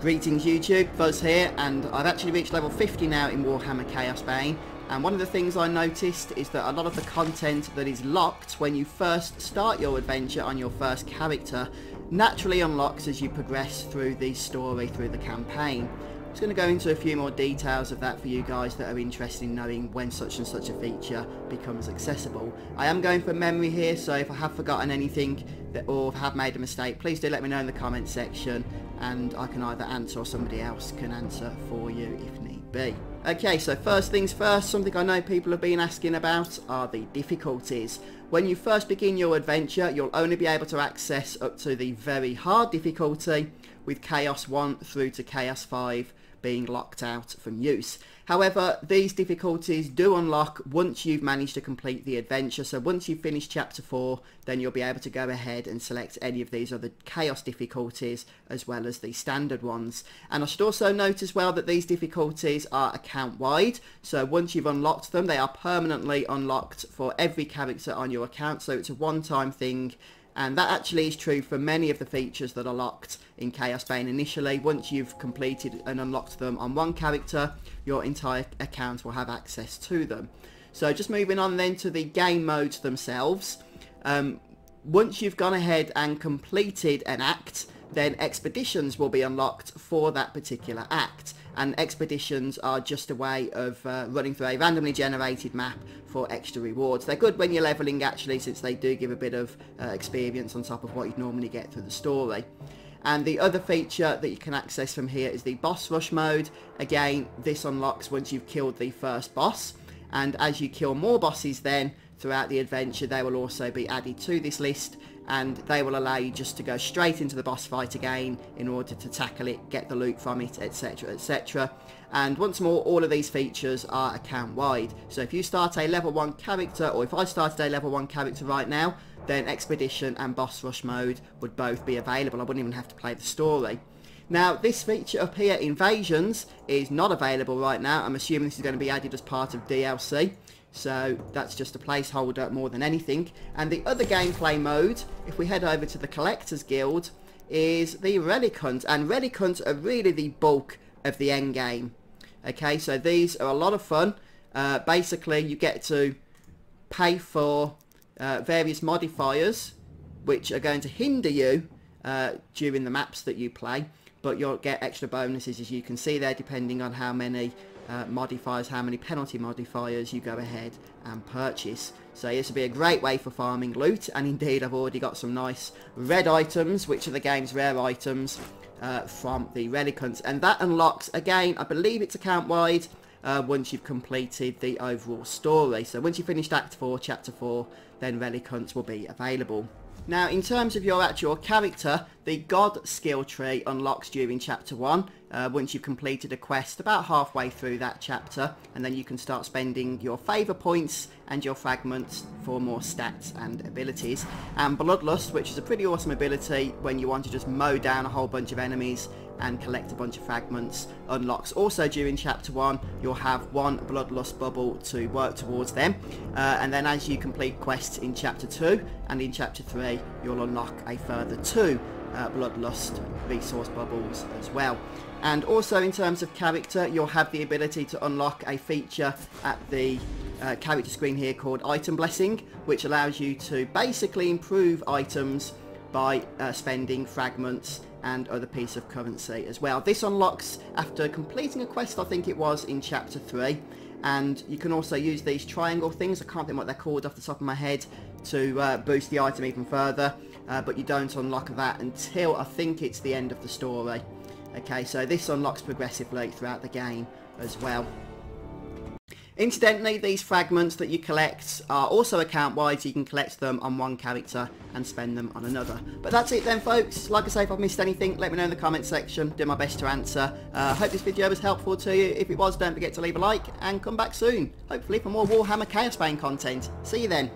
Greetings YouTube, Fuzz here, and I've actually reached level 50 now in Warhammer Chaosbane, and one of the things I noticed is that a lot of the content that is locked when you first start your adventure on your first character naturally unlocks as you progress through the story, through the campaign. I'm just going to go into a few more details of that for you guys that are interested in knowing when such and such a feature becomes accessible. I am going from memory here, so if I have forgotten anything or have made a mistake, please do let me know in the comment section, and I can either answer or somebody else can answer for you if need be. Okay, so first things first, something I know people have been asking about are the difficulties. When you first begin your adventure, you'll only be able to access up to the very hard difficulty, with Chaos 1 through to Chaos 5 being locked out from use. However, these difficulties do unlock once you've managed to complete the adventure. So once you've finished chapter 4, then you'll be able to go ahead and select any of these other chaos difficulties as well as the standard ones. And I should also note as well that these difficulties are account wide. So once you've unlocked them, they are permanently unlocked for every character on your account. So it's a one-time thing. And that actually is true for many of the features that are locked in Chaosbane initially. Once you've completed and unlocked them on one character, your entire account will have access to them. So just moving on then to the game modes themselves. Once you've gone ahead and completed an act, then expeditions will be unlocked for that particular act. And expeditions are just a way of running through a randomly generated map for extra rewards. They're good when you're leveling actually, since they do give a bit of experience on top of what you'd normally get through the story. And the other feature that you can access from here is the boss rush mode. Again, this unlocks once you've killed the first boss, and as you kill more bosses then throughout the adventure, they will also be added to this list, and they will allow you just to go straight into the boss fight again in order to tackle it, get the loot from it, etc, etc. And once more, all of these features are account wide. So if you start a level 1 character, or if I started a level 1 character right now, then expedition and boss rush mode would both be available. I wouldn't even have to play the story. Now, this feature up here, Invasions, is not available right now. I'm assuming this is going to be added as part of DLC. So that's just a placeholder more than anything. And the other gameplay mode, if we head over to the Collectors Guild, is the Relic Hunt. And Relic Hunts are really the bulk of the end game. Okay, so these are a lot of fun. Basically, you get to pay for various modifiers, which are going to hinder you during the maps that you play. But you'll get extra bonuses, as you can see there, depending on how many modifiers, how many penalty modifiers you go ahead and purchase. So this will be a great way for farming loot, and indeed I've already got some nice red items, which are the game's rare items, from the Relic Hunts, and that unlocks, again, I believe it's account wide, once you've completed the overall story. So once you've finished Act 4, Chapter 4, then Relic Hunts will be available. Now, in terms of your actual character, the God skill tree unlocks during Chapter 1, once you've completed a quest about halfway through that chapter, and then you can start spending your favour points and your fragments for more stats and abilities. And Bloodlust, which is a pretty awesome ability when you want to just mow down a whole bunch of enemies and collect a bunch of fragments, unlocks also during Chapter 1. You'll have one Bloodlust bubble to work towards them, and then as you complete quests in Chapter 2 and in Chapter 3, you'll unlock a further 2 Bloodlust resource bubbles as well. And also in terms of character, you'll have the ability to unlock a feature at the character screen here called Item Blessing, which allows you to basically improve items by spending fragments and other piece of currency as well. This unlocks after completing a quest, I think it was in Chapter 3, and you can also use these triangle things, I can't think what they're called off the top of my head, to boost the item even further, but you don't unlock that until I think it's the end of the story. Okay, so this unlocks progressively throughout the game as well. Incidentally, these fragments that you collect are also account wide, so you can collect them on one character and spend them on another. But that's it then, folks. Like I say, if I've missed anything, let me know in the comment section. Do my best to answer. Hope this video was helpful to you. If it was, don't forget to leave a like and come back soon, hopefully for more Warhammer Chaosbane content. See you then.